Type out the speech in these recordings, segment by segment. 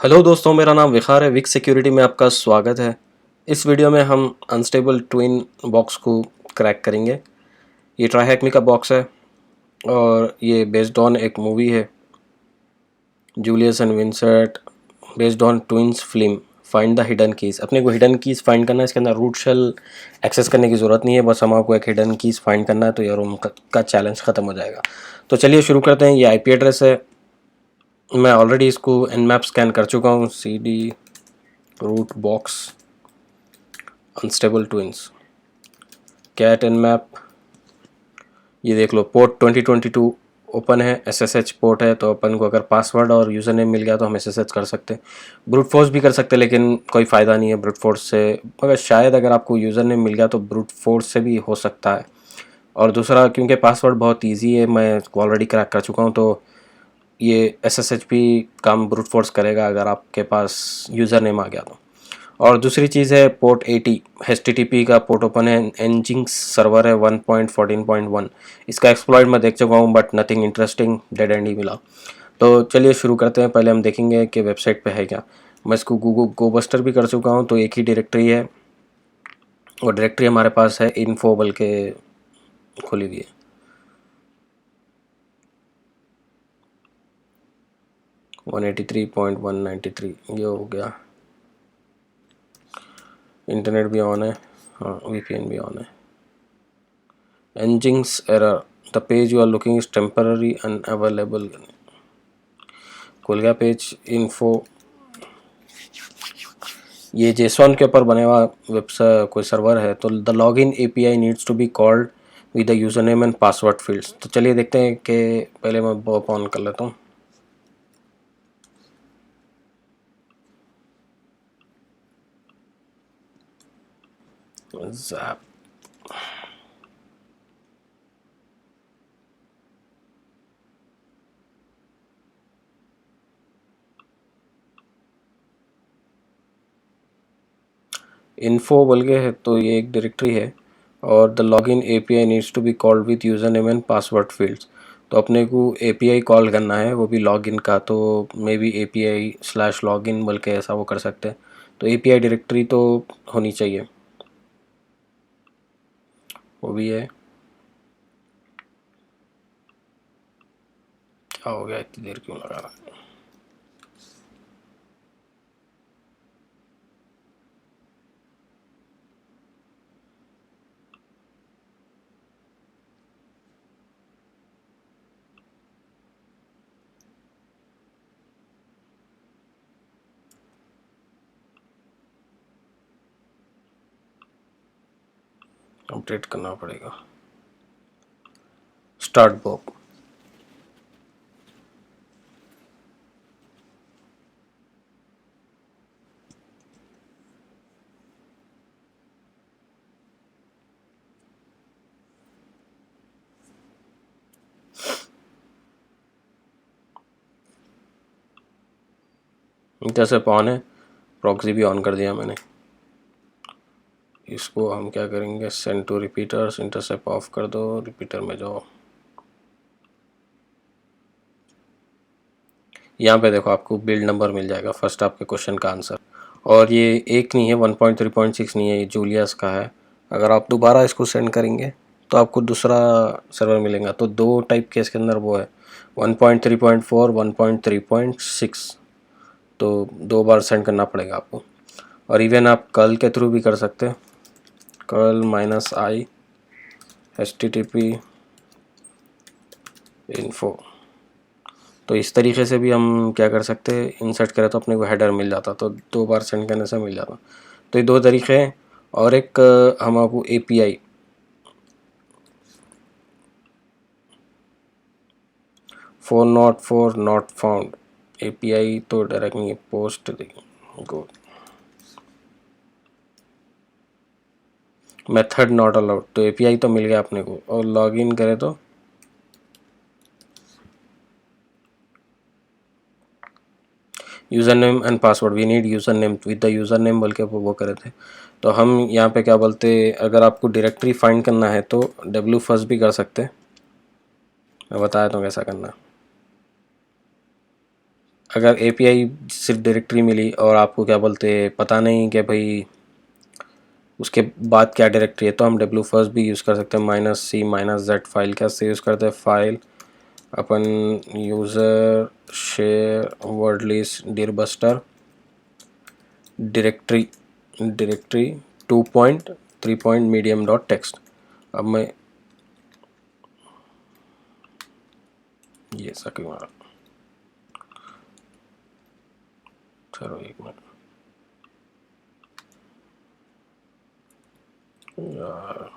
Hello दोस्तों, मेरा नाम विखार है। विक सिक्योरिटी में आपका स्वागत है। इस वीडियो में हम अनस्टेबल ट्विन बॉक्स को क्रैक करेंगे। ये ट्राईहैकमी का बॉक्स है और ये बेस्ड ऑन एक मूवी है, Julius and Vincent, based on twins film find the hidden keys. अपने को हिडन कीज़ फाइंड करना है। इसके अंदर रूट शेल एक्सेस करने की ज़रूरत नहीं है, बस हम आपको एक हिडन कीज़ फाइंड करना है तो ये रूम का चैलेंज ख़त्म हो जाएगा। तो चलिए शुरू करते हैं। ये आईपी एड्रेस है। मैं ऑलरेडी इसको nmap स्कैन कर चुका हूँ। cd root box unstable twins cat nmap। ये देख लो, पोर्ट 2022 ओपन है, SSH पोर्ट है। तो अपन को अगर पासवर्ड और यूज़र नेम मिल गया तो हम SSH कर सकते हैं। ब्रूट फोर्स भी कर सकते हैं, लेकिन कोई फ़ायदा नहीं है ब्रूट फोर्स से। मगर शायद अगर आपको यूज़र नेम मिल गया तो ब्रूट फोर्स से भी हो सकता है। और दूसरा, क्योंकि पासवर्ड बहुत ईजी है, मैं ऑलरेडी क्रैक कर चुका हूँ, तो ये SSH भी काम ब्रूट फोर्स करेगा अगर आपके पास यूज़र नेम आ गया तो। और दूसरी चीज़ है पोर्ट 80 HTTP का पोर्ट ओपन है। एनजिंक्स सर्वर है 1.14.1। इसका एक्सप्लॉइट मैं देख चुका हूँ, but nothing interesting, dead and he मिला। तो चलिए शुरू करते हैं। पहले हम देखेंगे कि वेबसाइट पे है क्या। मैं इसको गोबस्टर भी कर चुका हूँ, तो एक ही डायरेक्टरी है। और डायरेक्टरी हमारे पास है इन्फो बल के खुली हुई है। 183.193 ये हो गया। इंटरनेट भी ऑन है, हाँ VPN भी ऑन है। Nginx error, the page you are looking is temporary unavailable। खुल गया पेज इन्फो। ये जेसॉन के ऊपर बने हुआ वेबसाइट कोई सर्वर है। तो the login API needs to be called with the user name and password fields. तो चलिए देखते हैं कि पहले मैं बॉप ऑन कर लेता हूँ। ज़ैप इन्फो बोल के है, तो ये एक डायरेक्टरी है। और the login API needs to be called with user name and password fields. तो अपने को API कॉल करना है, वो भी लॉगिन का। तो मे बी API/login बोल के ऐसा वो कर सकते हैं। तो API डायरेक्टरी तो होनी चाहिए, वो भी है। क्या हो गया, इतनी देर क्यों लगा रहा। अपडेट करना पड़ेगा। स्टार्ट बॉप। जैसे ऑन है, प्रॉक्सी भी ऑन कर दिया मैंने। इसको हम क्या करेंगे, send to repeaters, intercept off कर दो, रिपीटर में जाओ। यहाँ पे देखो आपको बिल्ड नंबर मिल जाएगा, फर्स्ट आपके क्वेश्चन का आंसर। और ये एक नहीं है, 1.3.6 नहीं है, ये जूलियस का है। अगर आप दोबारा इसको सेंड करेंगे तो आपको दूसरा सर्वर मिलेगा। तो दो टाइप के इसके अंदर वो है, 1.3.4, 1.3.6। तो दो बार सेंड करना पड़ेगा आपको। और इवन आप कर्ल के थ्रू भी कर सकते हैं, curl-i http info। तो इस तरीके से भी हम क्या कर सकते हैं, इंसर्ट करें तो अपने को हेडर मिल जाता, तो दो बार सेंड करने से मिल जाता। तो ये दो तरीके हैं। और एक हम आपको API four not found API तो डायरेक्ट नहीं, post go method not allowed. तो API तो मिल गया अपने को। और लॉगिन करें तो user name and password, we need user name with the user name बोल के वो करे थे। तो हम यहाँ पे क्या बोलते, अगर आपको डायरेक्टरी फाइंड करना है तो W फर्स्ट भी कर सकते हैं। मैं बताया तो कैसा करना। अगर API सिर्फ डायरेक्टरी मिली और आपको क्या बोलते पता नहीं कि भाई उसके बाद क्या डायरेक्टरी है, तो हम डब्ल्यू फर्स्ट भी यूज़ कर सकते हैं। -c -z फाइल कैसे यूज़ करते हैं, फाइल अपन user share word list DirBuster directory 2.3 medium dot text. अब मैं ये सकी मारा, चलो एक मिनट यार,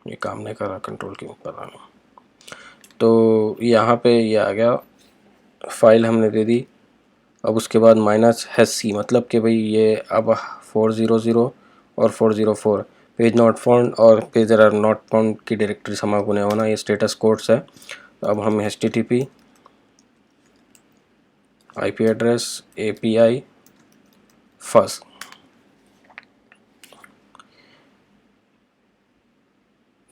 ये काम नहीं कर रहा, कंट्रोल क्यों कर रहा है। तो यहाँ पे ये आ गया, फाइल हमने दे दी। अब उसके बाद -c मतलब कि भाई ये अब 400 और 404 पेज नॉट फाउंड और पेज एरर नॉट फाउंड की डायरेक्टरी समाप्त होने होना, ये स्टेटस कोड्स है। अब हम HTTP IP address API first,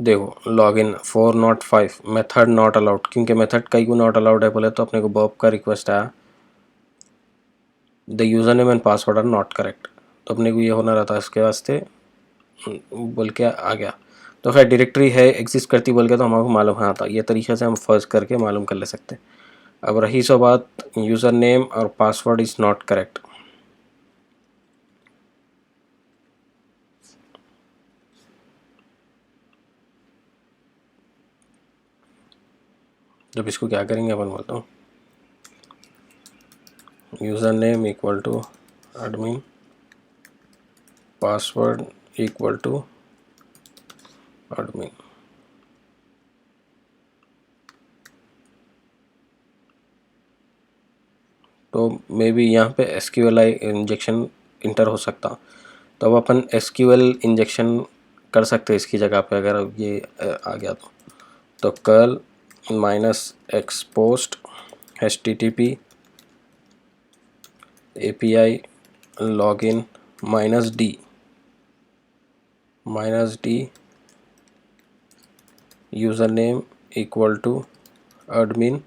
देखो लॉगिन 405 मेथड नॉट अलाउड, क्योंकि मेथड कई को नॉट अलाउड है बोले, तो अपने को बॉब का रिक्वेस्ट आया the user name and password are not correct, तो अपने को ये होना रहता है इसके वास्ते बोल के आ गया। तो खैर डायरेक्टरी है एग्जिस्ट करती बोल के तो हमारे मालूम है आता, ये तरीके से हम फर्स्ट करके मालूम कर ले सकते हैं। अब रही सो बात यूज़र नेम और पासवर्ड इज़ नॉट करेक्ट, जब इसको क्या करेंगे अपन, बोलता हूँ user name equal to admin, password equal to admin. तो मे बी यहाँ पे SQLi इंजेक्शन इंटर हो सकता, तो अब अपन SQL इंजेक्शन कर सकते हैं इसकी जगह पे, अगर ये आ गया तो curl -x post HTTP API login -d username equal to admin,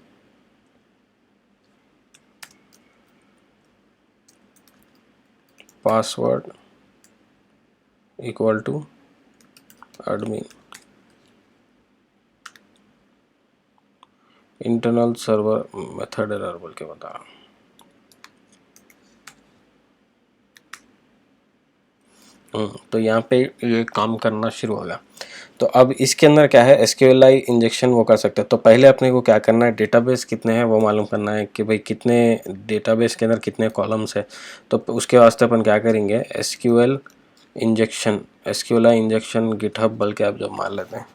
password equal to admin, internal server method error बोल के बता। तो यहाँ पे ये काम करना शुरू हो गया। तो अब इसके अंदर क्या है, SQLi इंजेक्शन वो कर सकते हैं। तो पहले अपने को क्या करना है, डेटाबेस कितने हैं वो मालूम करना है कि भाई कितने डेटाबेस के अंदर कितने कॉलम्स है। तो उसके वास्ते अपन क्या करेंगे, SQLi इंजेक्शन गिटहब बल्कि आप जब मान लेते हैं,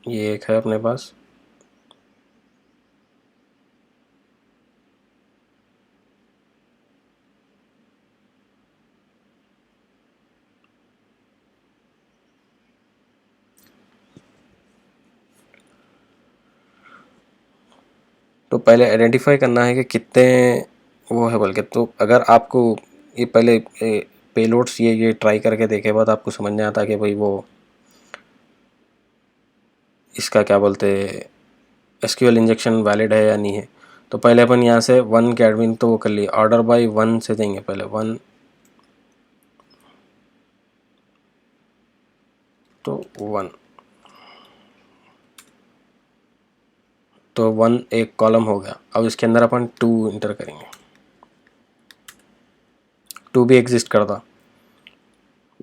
ये एक है अपने पास। तो पहले आइडेंटिफाई करना है कि कितने वो है बल्कि। तो अगर आपको ये पहले पेलोड्स ये ट्राई करके देखे बाद आपको समझ में आता कि भाई वो इसका क्या बोलते SQL इंजेक्शन वैलिड है या नहीं है, तो पहले अपन यहाँ से 1 के एडमिन तो वो कर लिए, ऑर्डर बाय 1 से देंगे पहले 1, तो 1, तो 1 एक कॉलम हो गया। अब इसके अंदर अपन 2 इंटर करेंगे, 2 भी एग्जिस्ट करता,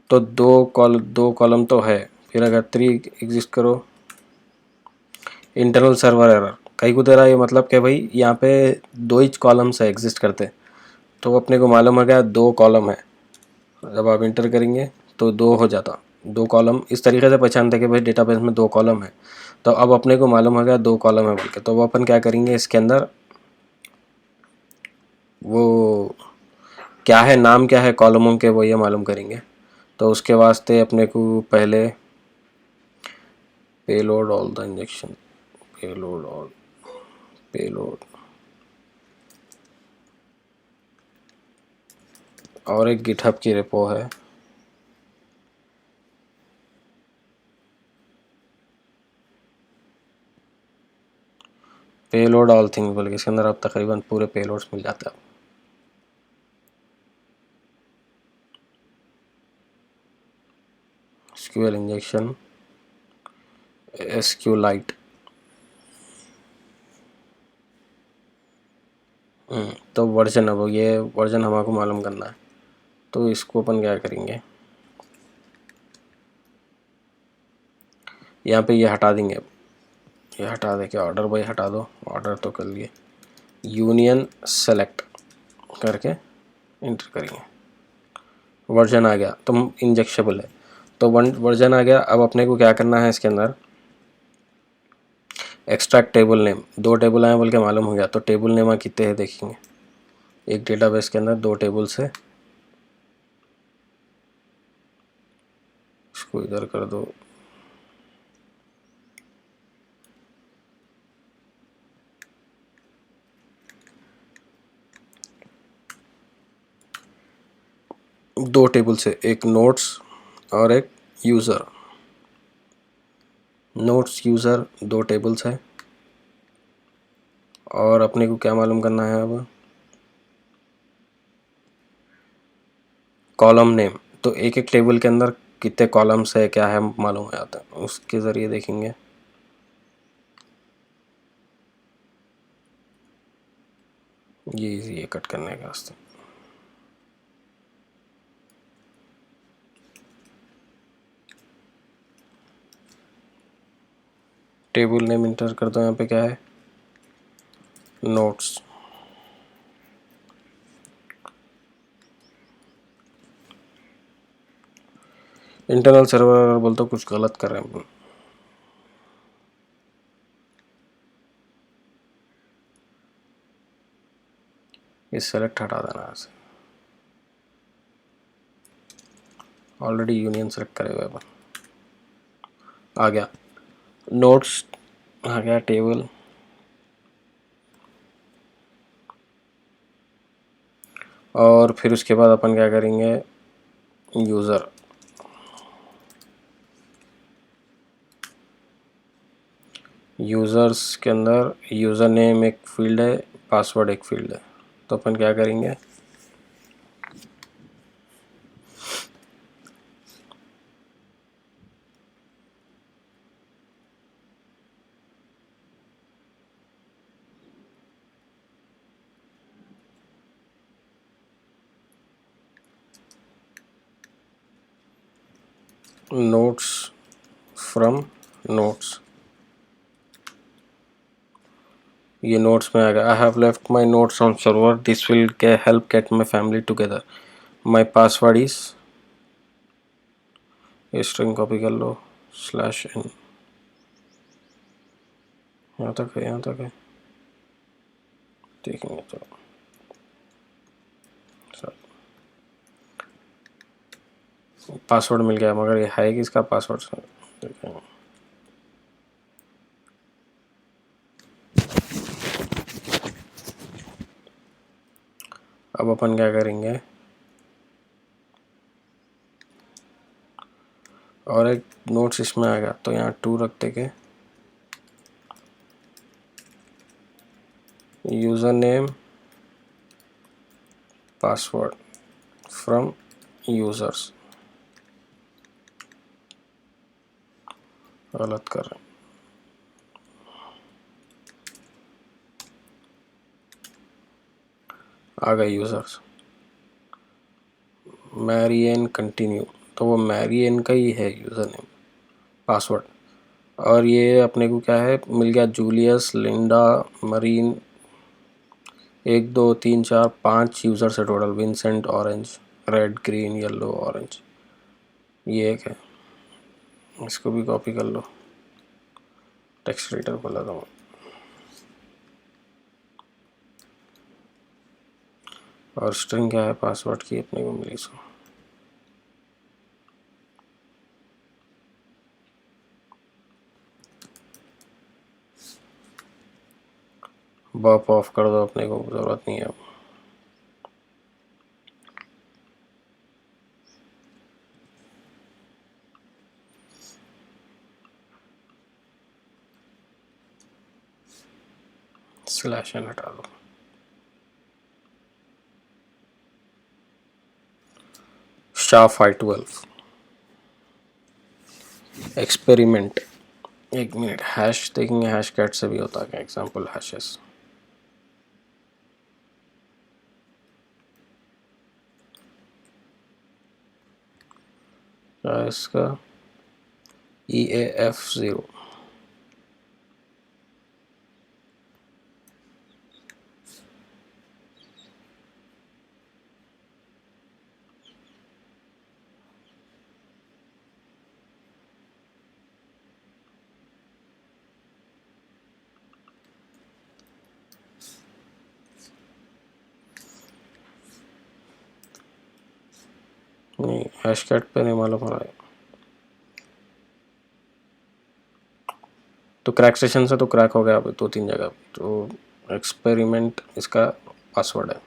तो दो कॉलम तो है। फिर अगर 3 एग्जिस्ट करो, इंटरनल सर्वर एरर कहीं को दे रहा है, ये मतलब कि भाई यहाँ पे 2 ही कॉलम्स है एग्जिस्ट करते, तो अपने को मालूम हो गया 2 कॉलम है। जब आप इंटर करेंगे तो 2 हो जाता, 2 कॉलम इस तरीके से पहचानते कि भाई डेटाबेस में 2 कॉलम है। तो अब अपने को मालूम हो गया 2 कॉलम है बोल के, तो वो अपन क्या करेंगे, इसके अंदर वो क्या है, नाम क्या है कॉलमों के, वो ये मालूम करेंगे। तो उसके वास्ते अपने को पहले payload all the injection, payload all, payload, और एक गिटहब की रिपो है, पेलोड ऑल थिंग्स बोल के, इसके अंदर अब तकरीबन पूरे पेलोड्स मिल जाते हैं। SQL इंजेक्शन, SQLite, तो वर्जन, अब ये वर्जन हमको मालूम करना है, तो इसको अपन क्या करेंगे, यहाँ पे ये हटा देंगे। अब ये हटा दे के ऑर्डर बाई हटा दो, ऑर्डर तो कर लिए, यूनियन सेलेक्ट करके इंटर करेंगे, वर्जन आ गया तो इंजेक्शेबल है, तो वर्जन आ गया। अब अपने को क्या करना है, इसके अंदर एक्सट्रैक्ट टेबल नेम, 2 टेबल आए बोल के मालूम हो गया, तो टेबल नेम कितने हैं देखेंगे। एक डेटाबेस के अंदर 2 टेबल्स है, इसको इधर कर दो, दो टेबल से, एक नोट्स और एक यूज़र, नोट्स यूज़र 2 टेबल्स है। और अपने को क्या मालूम करना है अब, कॉलम नेम, तो एक एक टेबल के अंदर कितने कॉलम्स है क्या है मालूम हो जाता है, उसके ज़रिए देखेंगे। ये इजी है कट करने के वास्ते, टेबल नेम इंटर कर दो, यहाँ पे क्या है, नोट्स, इंटरनल सर्वर अगर बोल तो कुछ गलत कर रहे हैं अपन, इस सेलेक्ट हटा देना है, ऑलरेडी यूनियन सेलेक्ट करे हुए अपन, आ गया नोट्स, आ गया टेबल, और फिर उसके बाद अपन क्या करेंगे, यूज़र, यूज़र्स के अंदर यूज़र नेम एक फील्ड है, पासवर्ड एक फील्ड है, तो अपन क्या करेंगे, नोट्स फ्रॉम नोट्स, ये नोट्स में आ गया, I have left my notes on server, this will help get my family together, my password is, string copy कर लो, /n, यहाँ तक है, यहाँ तक है, देखेंगे तो पासवर्ड मिल गया, मगर ये है कि इसका पासवर्ड देखेंगे। अब अपन क्या करेंगे, और एक नोट्स इसमें आ गया, तो यहाँ 2 रख देंगे, user name password from users, गलत कर रहे हैं, आ गए यूज़र्स, मैरियन कंटिन्यू, तो वो मैरियन का ही है यूज़र नेम पासवर्ड, और ये अपने को क्या है मिल गया, जूलियस, लिंडा, मरीन, 1 2 3 4 5 यूज़र्स है total, Vincent, orange, red, green, yellow, orange, ये एक है, इसको भी कॉपी कर लो, टेक्स्ट एडिटर खोला था, और स्ट्रिंग क्या है पासवर्ड की अपने को मिली, सो बर्प ऑफ कर दो, अपने को ज़रूरत नहीं है। स्लैश एन हटा दो। SHA-512 experiment. एक मिनट, हैश देखेंगे, हैश कैट से भी होता है क्या? Example hashes. क्या इसका? EAF0। नहीं, हैश कैट पे नहीं मालूम हो रहा है। तो क्रैक सेशन से तो क्रैक हो गया अभी 2-3 जगह। तो एक्सपेरिमेंट इसका पासवर्ड है।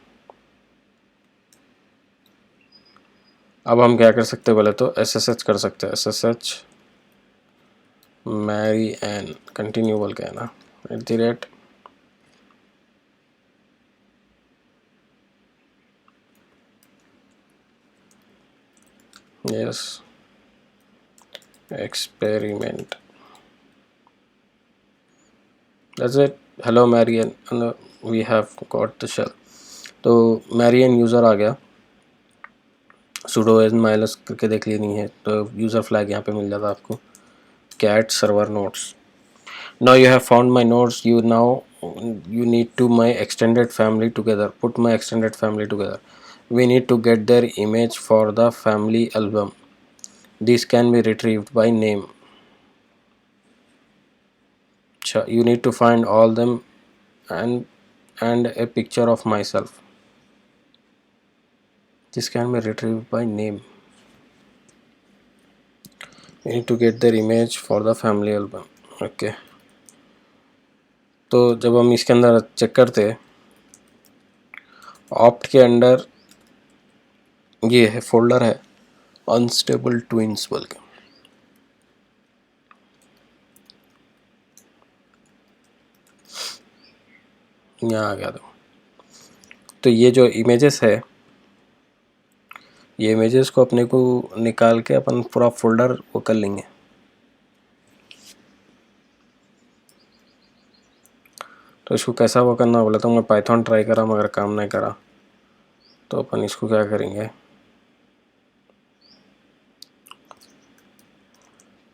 अब हम क्या कर सकते हैं? बोले तो SSH कर सकते हैं। SSH मैरी एन कंटिन्यू बोल के है ना, @ yes experiment, that's it. hello Marian, and we have got the shell। तो Marian यूज़र आ गया, sudo एन माइनस करके देख लेनी है तो यूज़र फ्लैग यहाँ पे मिल जाता है आपको। cat server nodes, now you have found my nodes, you need to my extended family together, put my extended family together, we need to get their image for the family album, this can be retrieved by name, you need to find all them and a picture of myself, this can be retrieved by name, you need to get their image for the family album। Okay तो जब हम इसके अंदर check करते हैं, opt के अंदर ये है फोल्डर है अनस्टेबल ट्विंस बोल के, यहाँ आ गया। तो ये जो इमेजेस है, ये इमेजेस को अपने को निकाल के अपन पूरा फोल्डर वो कर लेंगे। तो इसको कैसा वो करना बोला तो मैं पाइथन ट्राई करा मगर काम नहीं करा। तो अपन इसको क्या करेंगे,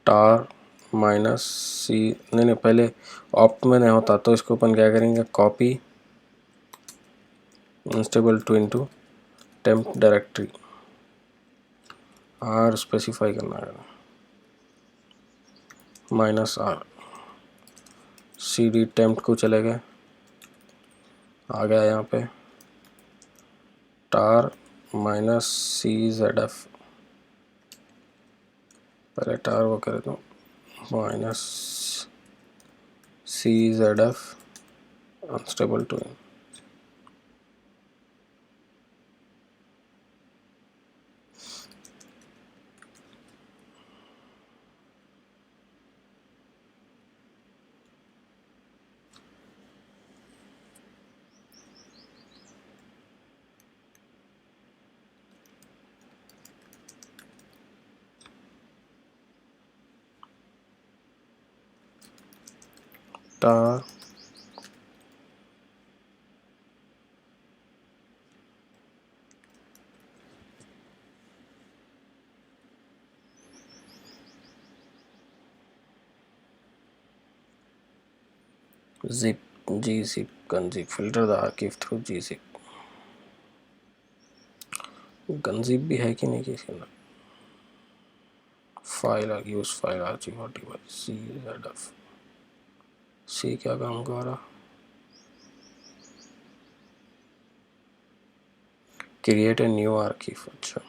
tar -c, नहीं पहले ऑप्ट में नहीं होता तो इसको अपन क्या करेंगे, copy unstable twin to temp directory, r specify करना है -r, cd टेम्प को चले गए, आ गया यहाँ पे tar -czf, पहले tar वो करे तो -czf unstable twin, tar zip gzip gunzip, filter the archive through gzip। गनजिप भी है कि नहीं किसी में, file use file archive CZF, सी क्या काम कर रहा, क्रिएट ए न्यू आर्कीव। अच्छा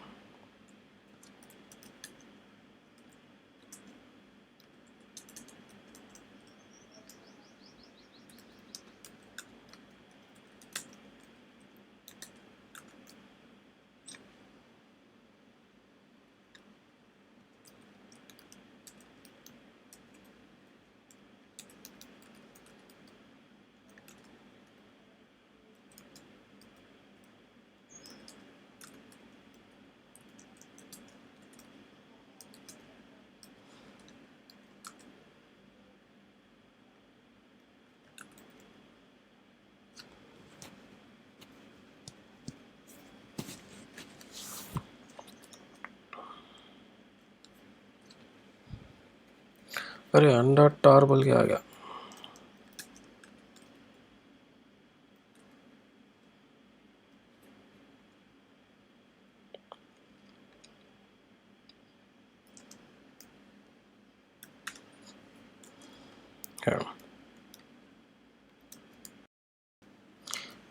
अरे अंडा टार बोल के आ गया।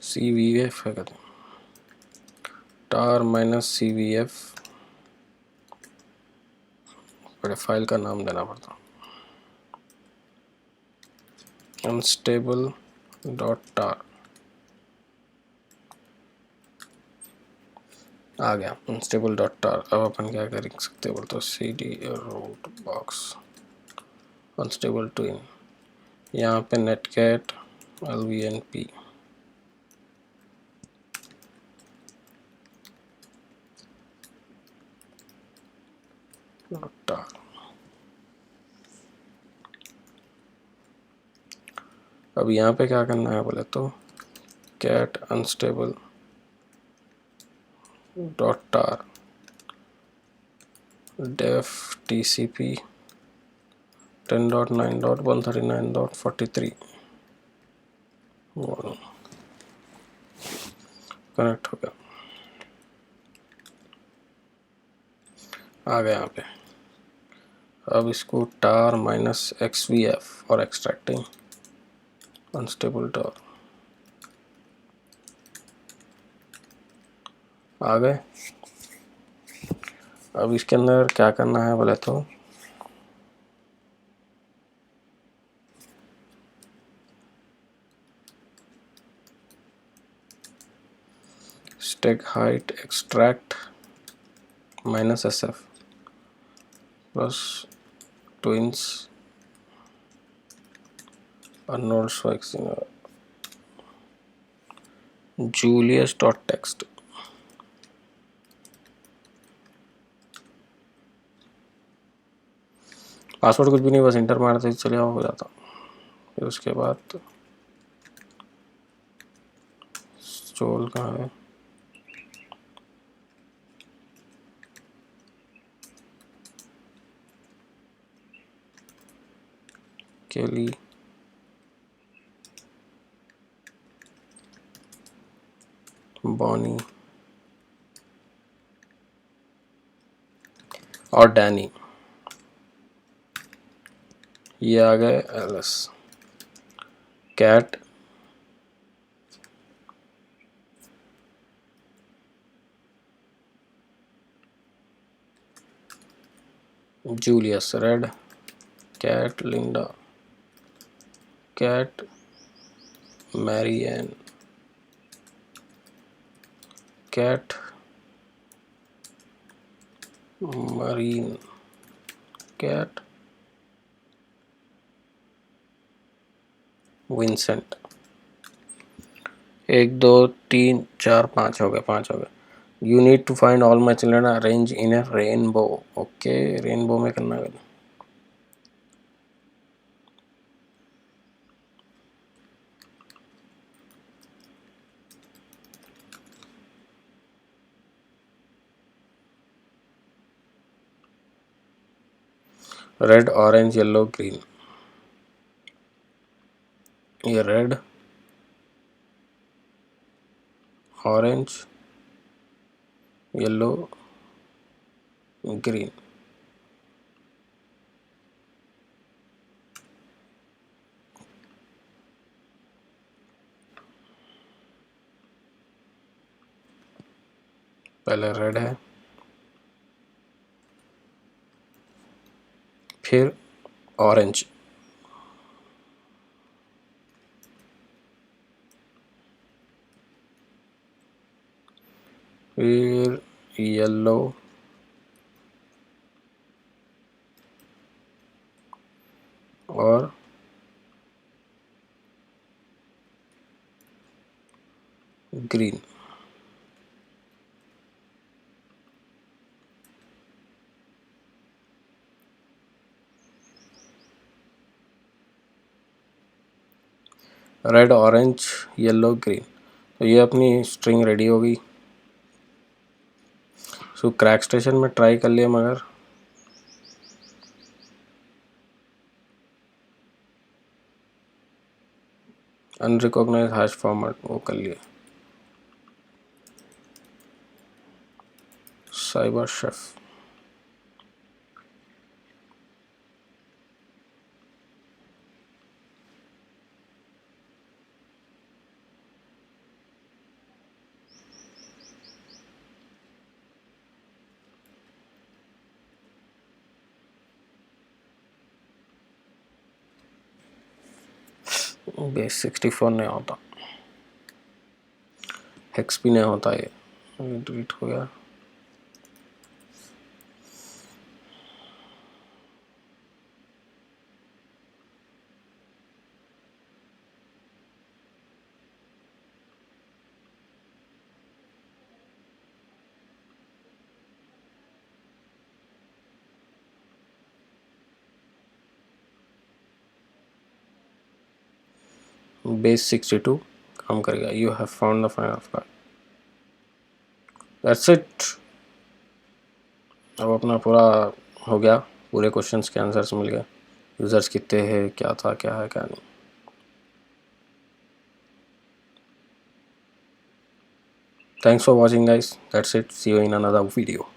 CVF है कहते टार माइनस CVF, बड़े फाइल का नाम देना पड़ता। अनस्टेबल डॉट टार आ गया। Unstable dot tar. अब अपन क्या कर सकते बोलते हो, CD root box unstable twin, यहाँ पे नेटकैट LVNP डॉट टार। अब यहाँ पे क्या करना है बोले तो कैट अनस्टेबल डॉट टार डेफ TCP 10.9.139.43 कनेक्ट हो गया। आ गया यहाँ पे। अब इसको टार माइनस XVF और एक्सट्रैक्टिंग अनस्टेबल टार आ गए। अब इसके अंदर क्या करना है बोले तो stack height extract minus SF plus twins Arnold Schwarzenegger Julius dot text. Password कुछ भी नहीं, बस इंटर मारते ही चले हो जाता। फिर उसके बाद स्टोल कहाँ है, केली बॉनी और डैनी, ये आ गए LS। Cat Julius red, cat Linda, cat Marion, cat Marine, cat Vincent. 1 2 3 4 5 हो गए, 5 हो गए। You need to find all my children arrange in a rainbow. Okay, rainbow में करना है। रेड ऑरेंज येलो ग्रीन, ये रेड ऑरेंज येलो ग्रीन। पहले red है, फिर ऑरेंज, फिर येलो, और green. Red orange yellow green, तो ये अपनी स्ट्रिंग रेडी हो गई। सो क्रैक स्टेशन में ट्राई कर लिया, मगर अनरिकॉग्नाइज हैश फॉर्मेट वो कर लिए। साइबर शेफ बेस 64 नहीं होता, हेक्स भी नहीं होता, ये डिलीट हो गया। बेस 62 काम करेगा। You have found the file of card. That's it. अब अपना पूरा हो गया, पूरे क्वेश्चंस के आंसर्स मिल गए, यूज़र्स कितने हैं, क्या था, क्या है, क्या नहीं। Thanks for watching guys. That's it. See you in another video.